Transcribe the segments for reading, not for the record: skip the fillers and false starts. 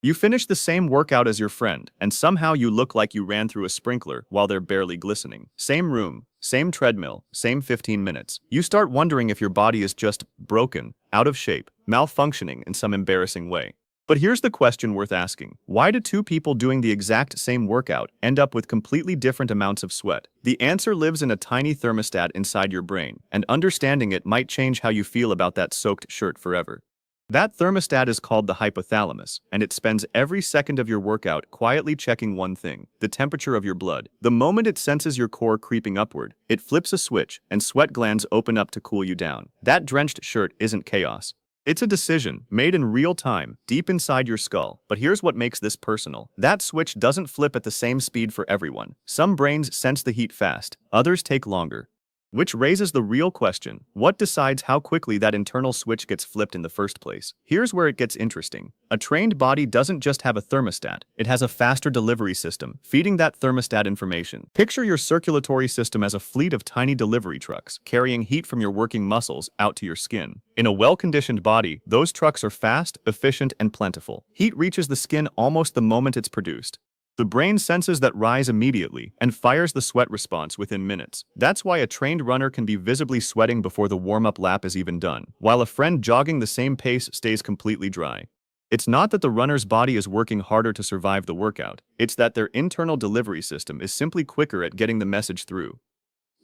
You finish the same workout as your friend, and somehow you look like you ran through a sprinkler while they're barely glistening. Same room, same treadmill, same 15 minutes. You start wondering if your body is just broken, out of shape, malfunctioning in some embarrassing way. But here's the question worth asking. Why do two people doing the exact same workout end up with completely different amounts of sweat? The answer lives in a tiny thermostat inside your brain, and understanding it might change how you feel about that soaked shirt forever. That thermostat is called the hypothalamus, and it spends every second of your workout quietly checking one thing: the temperature of your blood. The moment it senses your core creeping upward, it flips a switch, and sweat glands open up to cool you down. That drenched shirt isn't chaos. It's a decision, made in real time, deep inside your skull. But here's what makes this personal. That switch doesn't flip at the same speed for everyone. Some brains sense the heat fast, others take longer. Which raises the real question: what decides how quickly that internal switch gets flipped in the first place? Here's where it gets interesting. A trained body doesn't just have a thermostat, it has a faster delivery system, feeding that thermostat information. Picture your circulatory system as a fleet of tiny delivery trucks, carrying heat from your working muscles out to your skin. In a well-conditioned body, those trucks are fast, efficient, and plentiful. Heat reaches the skin almost the moment it's produced. The brain senses that rise immediately and fires the sweat response within minutes. That's why a trained runner can be visibly sweating before the warm-up lap is even done, while a friend jogging the same pace stays completely dry. It's not that the runner's body is working harder to survive the workout, it's that their internal delivery system is simply quicker at getting the message through.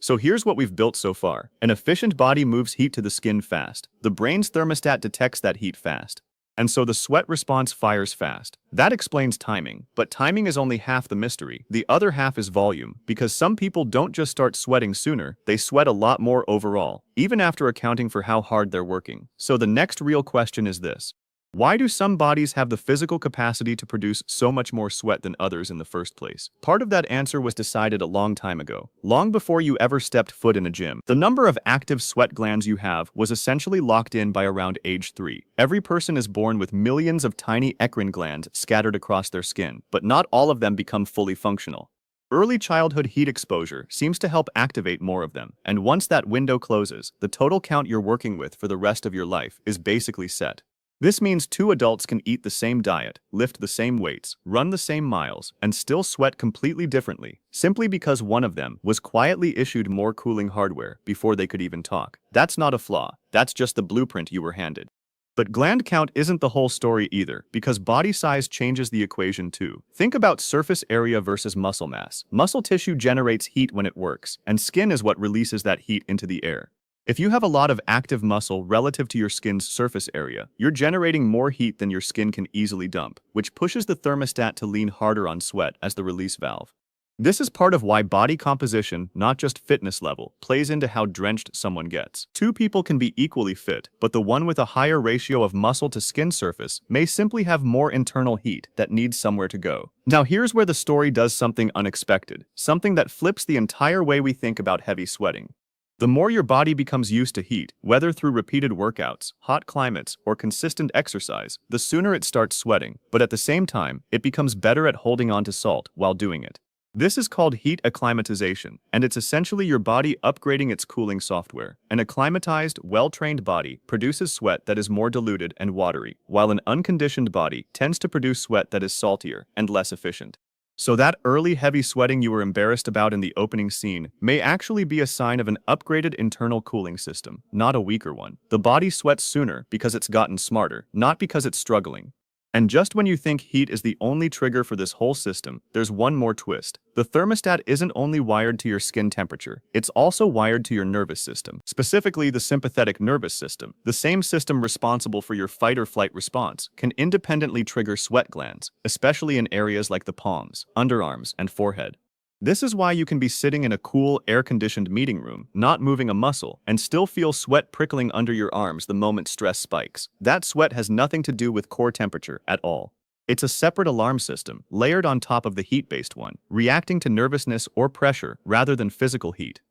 So here's what we've built so far. An efficient body moves heat to the skin fast. The brain's thermostat detects that heat fast. And so the sweat response fires fast. That explains timing, but timing is only half the mystery. The other half is volume, because some people don't just start sweating sooner, they sweat a lot more overall, even after accounting for how hard they're working. So the next real question is this: why do some bodies have the physical capacity to produce so much more sweat than others in the first place? Part of that answer was decided a long time ago, long before you ever stepped foot in a gym. The number of active sweat glands you have was essentially locked in by around age 3. Every person is born with millions of tiny eccrine glands scattered across their skin, but not all of them become fully functional. Early childhood heat exposure seems to help activate more of them, and once that window closes, the total count you're working with for the rest of your life is basically set. This means two adults can eat the same diet, lift the same weights, run the same miles, and still sweat completely differently, simply because one of them was quietly issued more cooling hardware before they could even talk. That's not a flaw, that's just the blueprint you were handed. But gland count isn't the whole story either, because body size changes the equation too. Think about surface area versus muscle mass. Muscle tissue generates heat when it works, and skin is what releases that heat into the air. If you have a lot of active muscle relative to your skin's surface area, you're generating more heat than your skin can easily dump, which pushes the thermostat to lean harder on sweat as the release valve. This is part of why body composition, not just fitness level, plays into how drenched someone gets. Two people can be equally fit, but the one with a higher ratio of muscle to skin surface may simply have more internal heat that needs somewhere to go. Now here's where the story does something unexpected, something that flips the entire way we think about heavy sweating. The more your body becomes used to heat, whether through repeated workouts, hot climates, or consistent exercise, the sooner it starts sweating, but at the same time, it becomes better at holding on to salt while doing it. This is called heat acclimatization, and it's essentially your body upgrading its cooling software. An acclimatized, well-trained body produces sweat that is more diluted and watery, while an unconditioned body tends to produce sweat that is saltier and less efficient. So that early heavy sweating you were embarrassed about in the opening scene may actually be a sign of an upgraded internal cooling system, not a weaker one. The body sweats sooner because it's gotten smarter, not because it's struggling. And just when you think heat is the only trigger for this whole system, there's one more twist. The thermostat isn't only wired to your skin temperature, it's also wired to your nervous system, specifically the sympathetic nervous system. The same system responsible for your fight or flight response can independently trigger sweat glands, especially in areas like the palms, underarms, and forehead. This is why you can be sitting in a cool, air-conditioned meeting room, not moving a muscle, and still feel sweat prickling under your arms the moment stress spikes. That sweat has nothing to do with core temperature at all. It's a separate alarm system, layered on top of the heat-based one, reacting to nervousness or pressure rather than physical heat.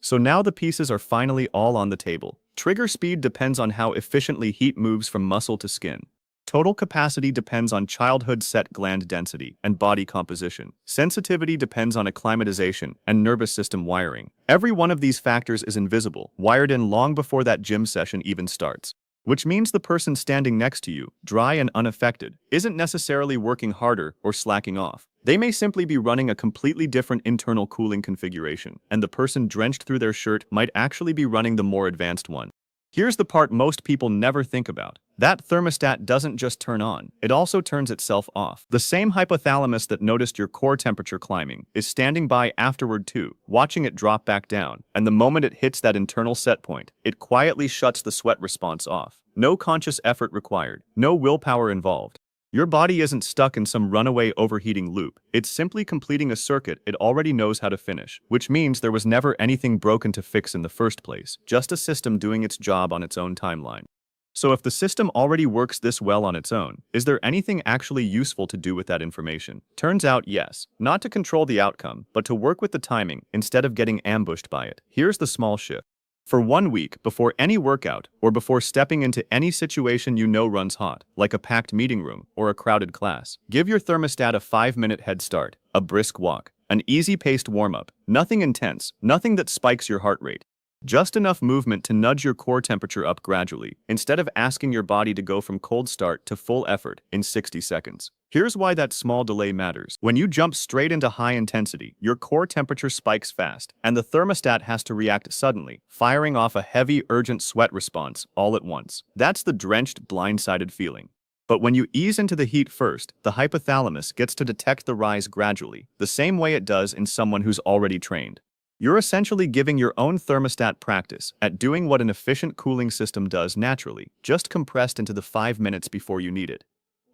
So now the pieces are finally all on the table. Trigger speed depends on how efficiently heat moves from muscle to skin. Total capacity depends on childhood set gland density and body composition. Sensitivity depends on acclimatization and nervous system wiring. Every one of these factors is invisible, wired in long before that gym session even starts. which means the person standing next to you, dry and unaffected, isn't necessarily working harder or slacking off. They may simply be running a completely different internal cooling configuration, and the person drenched through their shirt might actually be running the more advanced one. Here's the part most people never think about. That thermostat doesn't just turn on, it also turns itself off. The same hypothalamus that noticed your core temperature climbing is standing by afterward too, watching it drop back down, and the moment it hits that internal set point, it quietly shuts the sweat response off. No conscious effort required, no willpower involved. Your body isn't stuck in some runaway overheating loop. It's simply completing a circuit it already knows how to finish, which means there was never anything broken to fix in the first place, just a system doing its job on its own timeline. So if the system already works this well on its own, is there anything actually useful to do with that information? Turns out yes, not to control the outcome, but to work with the timing instead of getting ambushed by it. Here's the small shift. For 1 week, before any workout, or before stepping into any situation you know runs hot, like a packed meeting room or a crowded class, give your thermostat a 5-minute head start, a brisk walk, an easy-paced warm-up, nothing intense, nothing that spikes your heart rate. Just enough movement to nudge your core temperature up gradually, instead of asking your body to go from cold start to full effort in 60 seconds. Here's why that small delay matters. When you jump straight into high intensity, your core temperature spikes fast, and the thermostat has to react suddenly, firing off a heavy, urgent sweat response all at once. That's the drenched, blindsided feeling. But when you ease into the heat first, the hypothalamus gets to detect the rise gradually, the same way it does in someone who's already trained. You're essentially giving your own thermostat practice at doing what an efficient cooling system does naturally, just compressed into the 5 minutes before you need it.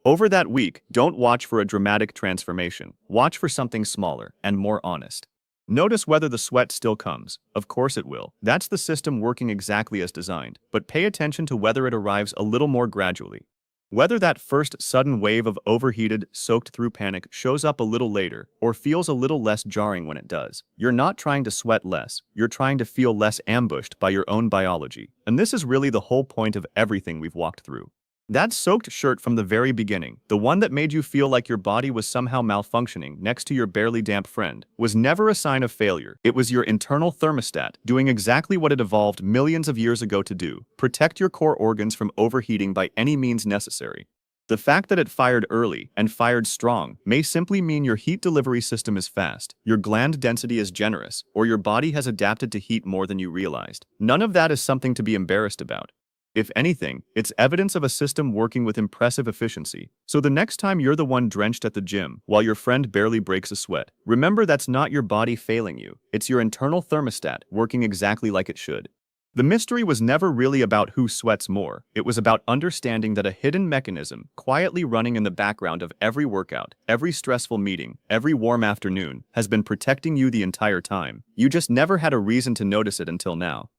Over that week, don't watch for a dramatic transformation. Watch for something smaller and more honest. Notice whether the sweat still comes. Of course it will. That's the system working exactly as designed. But pay attention to whether it arrives a little more gradually. Whether that first sudden wave of overheated, soaked-through panic shows up a little later, or feels a little less jarring when it does. You're not trying to sweat less, you're trying to feel less ambushed by your own biology. And this is really the whole point of everything we've walked through. That soaked shirt from the very beginning, the one that made you feel like your body was somehow malfunctioning next to your barely damp friend, was never a sign of failure. It was your internal thermostat doing exactly what it evolved millions of years ago to do: protect your core organs from overheating by any means necessary. The fact that it fired early and fired strong may simply mean your heat delivery system is fast, your gland density is generous, or your body has adapted to heat more than you realized. None of that is something to be embarrassed about. If anything, it's evidence of a system working with impressive efficiency. So the next time you're the one drenched at the gym while your friend barely breaks a sweat, remember that's not your body failing you. It's your internal thermostat working exactly like it should. The mystery was never really about who sweats more. It was about understanding that a hidden mechanism, quietly running in the background of every workout, every stressful meeting, every warm afternoon, has been protecting you the entire time. You just never had a reason to notice it until now.